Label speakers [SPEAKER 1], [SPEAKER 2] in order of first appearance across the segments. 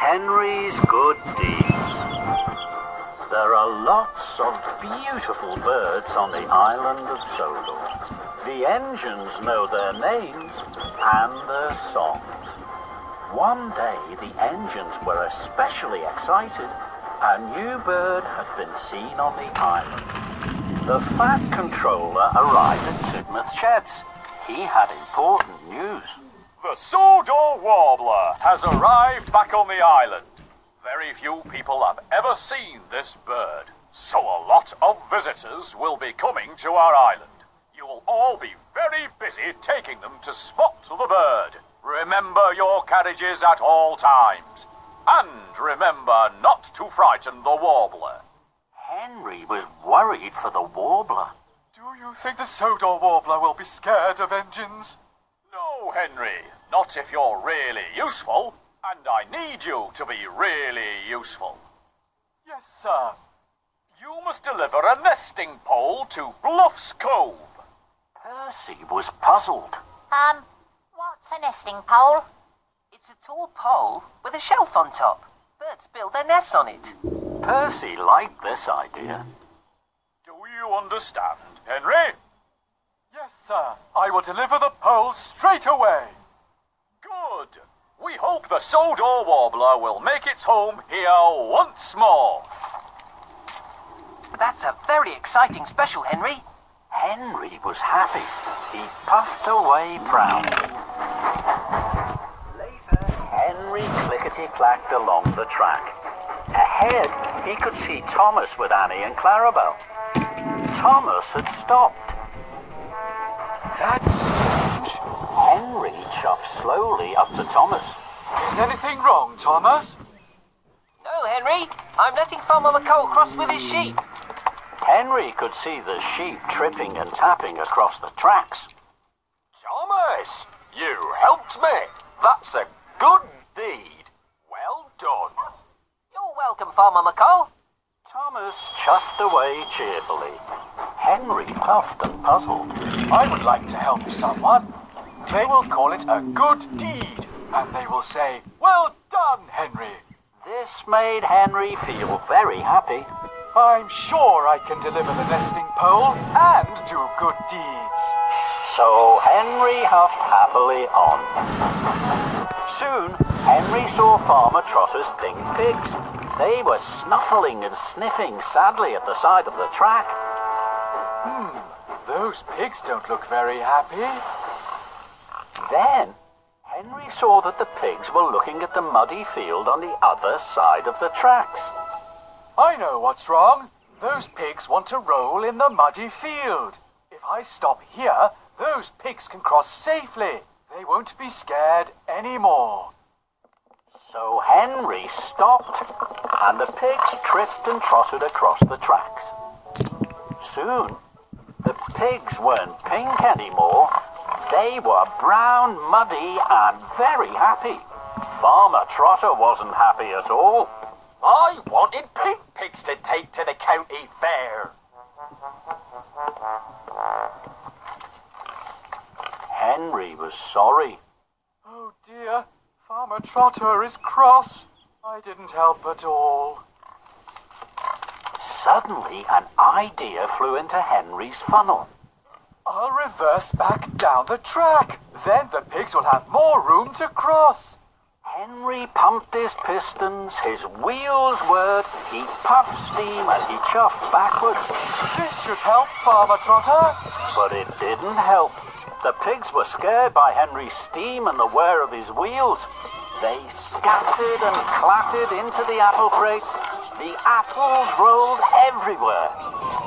[SPEAKER 1] Henry's good deeds. There are lots of beautiful birds on the island of Sodor. The engines know their names and their songs. One day the engines were especially excited. A new bird had been seen on the island. The Fat Controller arrived at Tidmouth Sheds. He had important news.
[SPEAKER 2] The Sodor Warbler has arrived back on the island. Very few people have ever seen this bird, so a lot of visitors will be coming to our island. You will all be very busy taking them to spot the bird. Remember your carriages at all times. And remember not to frighten the warbler.
[SPEAKER 1] Henry was worried for the warbler.
[SPEAKER 3] Do you think the Sodor Warbler will be scared of engines?
[SPEAKER 2] No, Henry, not if you're really useful. And I need you to be really useful.
[SPEAKER 3] Yes, sir.
[SPEAKER 2] You must deliver a nesting pole to Bluff's Cove.
[SPEAKER 1] Percy was puzzled.
[SPEAKER 4] What's a nesting pole?
[SPEAKER 5] It's a tall pole with a shelf on top. Birds build their nests on it.
[SPEAKER 1] Percy liked this idea.
[SPEAKER 2] Do you understand, Henry?
[SPEAKER 3] Yes, sir. I will deliver the pole straight away.
[SPEAKER 2] Good. We hope the Sodor Warbler will make its home here once more.
[SPEAKER 5] That's a very exciting special, Henry.
[SPEAKER 1] Henry was happy. He puffed away proudly. Later, Henry clickety-clacked along the track. Ahead, he could see Thomas with Annie and Clarabel. Thomas had stopped.
[SPEAKER 3] That's strange.
[SPEAKER 1] Henry chuffed slowly up to Thomas.
[SPEAKER 3] Is anything wrong, Thomas?
[SPEAKER 5] No, Henry. I'm letting Farmer McColl cross with his sheep.
[SPEAKER 1] Henry could see the sheep tripping and tapping across the tracks.
[SPEAKER 2] Thomas, you helped me. That's a good deed. Well done.
[SPEAKER 5] You're welcome, Farmer McColl.
[SPEAKER 1] Thomas chuffed away cheerfully. Henry puffed and puzzled.
[SPEAKER 3] I would like to help someone. They will call it a good deed, and they will say, "Well done, Henry."
[SPEAKER 1] This made Henry feel very happy.
[SPEAKER 3] I'm sure I can deliver the nesting pole and do good deeds.
[SPEAKER 1] So Henry huffed happily on. Soon, Henry saw Farmer Trotter's pink pigs. They were snuffling and sniffing sadly at the side of the track.
[SPEAKER 3] Those pigs don't look very happy.
[SPEAKER 1] Then, Henry saw that the pigs were looking at the muddy field on the other side of the tracks.
[SPEAKER 3] I know what's wrong. Those pigs want to roll in the muddy field. If I stop here, those pigs can cross safely. They won't be scared anymore.
[SPEAKER 1] So Henry stopped, and the pigs tripped and trotted across the tracks. Soon, the pigs weren't pink anymore. They were brown, muddy, and very happy. Farmer Trotter wasn't happy at all.
[SPEAKER 2] I wanted pink pigs to take to the county fair.
[SPEAKER 1] Henry was sorry.
[SPEAKER 3] Oh dear, Farmer Trotter is cross. I didn't help at all.
[SPEAKER 1] Suddenly, an idea flew into Henry's funnel.
[SPEAKER 3] I'll reverse back down the track. Then the pigs will have more room to cross.
[SPEAKER 1] Henry pumped his pistons, his wheels whirred, he puffed steam and he chuffed backwards.
[SPEAKER 3] This should help, Farmer Trotter.
[SPEAKER 1] But it didn't help. The pigs were scared by Henry's steam and the whir of his wheels. They scattered and clattered into the apple crates. The apples rolled everywhere.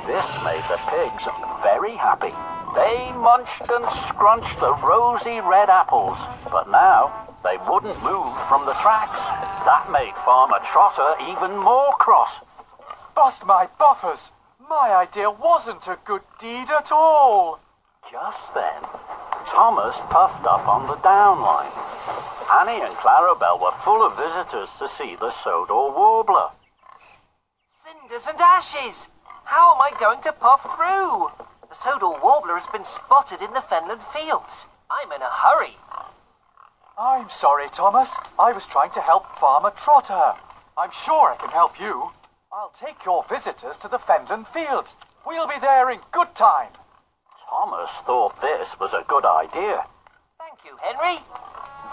[SPEAKER 1] This made the pigs very happy. They munched and scrunched the rosy red apples, but now they wouldn't move from the tracks. That made Farmer Trotter even more cross.
[SPEAKER 3] Bust my buffers. My idea wasn't a good deed at all.
[SPEAKER 1] Just then, Thomas puffed up on the downline. Annie and Clarabel were full of visitors to see the Sodor Warbler.
[SPEAKER 5] Cinders and ashes! How am I going to puff through? The Sodor Warbler has been spotted in the Fenland fields. I'm in a hurry.
[SPEAKER 3] I'm sorry, Thomas. I was trying to help Farmer Trotter. I'm sure I can help you. I'll take your visitors to the Fenland Fields. We'll be there in good time.
[SPEAKER 1] Thomas thought this was a good idea.
[SPEAKER 5] Thank you, Henry.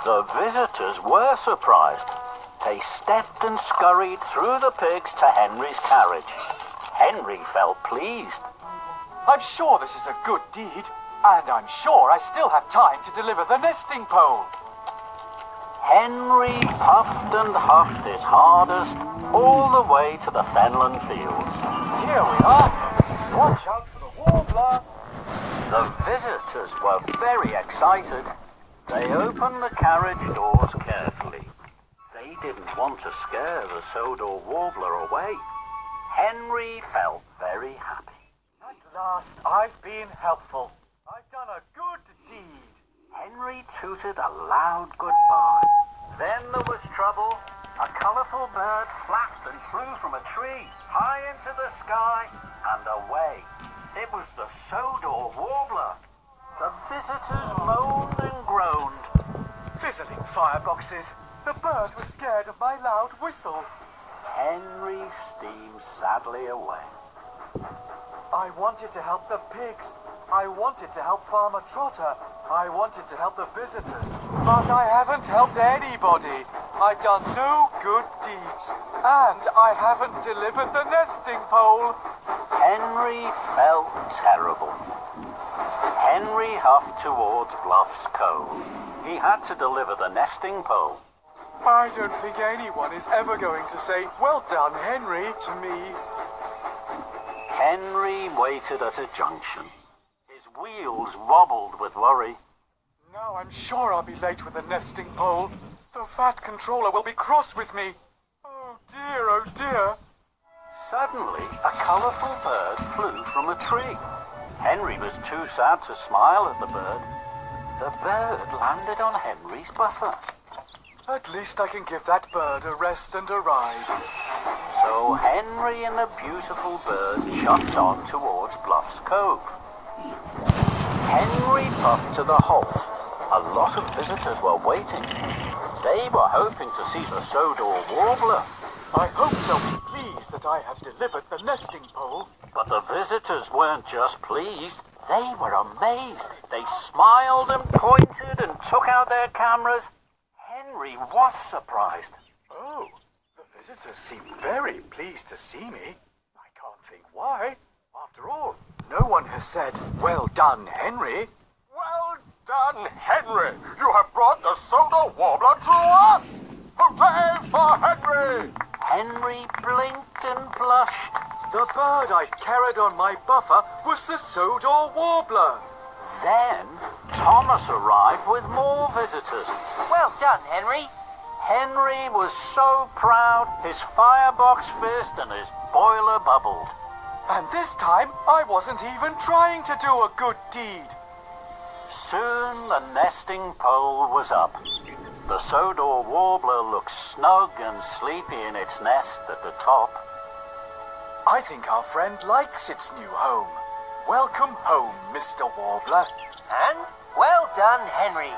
[SPEAKER 1] The visitors were surprised. They stepped and scurried through the pigs to Henry's carriage. Henry felt pleased.
[SPEAKER 3] I'm sure this is a good deed, and I'm sure I still have time to deliver the nesting pole.
[SPEAKER 1] Henry puffed and huffed his hardest all the way to the Fenland Fields.
[SPEAKER 3] Here we are. Watch out for the warbler.
[SPEAKER 1] The visitors were very excited. They opened the carriage doors carefully. They didn't want to scare the Sodor Warbler away. Henry felt very happy.
[SPEAKER 3] At last, I've been helpful. I've done a good deed.
[SPEAKER 1] Henry tooted a loud goodbye. Then there was trouble. A colourful bird flapped and flew from a tree, high into the sky and away. It was the Sodor Warbler. The visitors moaned and groaned.
[SPEAKER 3] Fizzling fireboxes. The bird was scared of my loud whistle.
[SPEAKER 1] Henry steamed sadly away.
[SPEAKER 3] I wanted to help the pigs. I wanted to help Farmer Trotter. I wanted to help the visitors. But I haven't helped anybody. I've done no good deeds. And I haven't delivered the nesting pole.
[SPEAKER 1] Henry felt terrible. Henry huffed towards Bluff's Cove. He had to deliver the nesting pole.
[SPEAKER 3] I don't think anyone is ever going to say, "Well done, Henry," to me.
[SPEAKER 1] Henry waited at a junction. His wheels wobbled with worry.
[SPEAKER 3] Now I'm sure I'll be late with the nesting pole. The fat controller will be cross with me. Oh dear, oh dear.
[SPEAKER 1] Suddenly, a colourful bird flew from a tree. Henry was too sad to smile at the bird. The bird landed on Henry's buffer.
[SPEAKER 3] At least I can give that bird a rest and a ride.
[SPEAKER 1] So Henry and the beautiful bird chuffed on towards Bluff's Cove. Henry puffed to the halt. A lot of visitors were waiting. They were hoping to see the Sodor Warbler.
[SPEAKER 3] I hope they'll be pleased that I have delivered the nesting pole.
[SPEAKER 1] But the visitors weren't just pleased. They were amazed. They smiled and pointed and took out their cameras. Henry was surprised.
[SPEAKER 3] Oh, the visitors seem very pleased to see me. I can't think why. After all, no one has said, "Well done, Henry."
[SPEAKER 2] Well done, Henry! You have brought the Sodor Warbler to us! Hooray for Henry!
[SPEAKER 1] Henry blinked and blushed.
[SPEAKER 3] The bird I carried on my buffer was the Sodor Warbler.
[SPEAKER 1] Then Thomas arrived with more visitors.
[SPEAKER 5] Well done, Henry.
[SPEAKER 1] Henry was so proud, his firebox fizzed and his boiler bubbled.
[SPEAKER 3] And this time, I wasn't even trying to do a good deed.
[SPEAKER 1] Soon the nesting pole was up. The Sodor Warbler looked snug and sleepy in its nest at the top.
[SPEAKER 3] I think our friend likes its new home. Welcome home, Mr. Warbler.
[SPEAKER 5] And well done, Henry.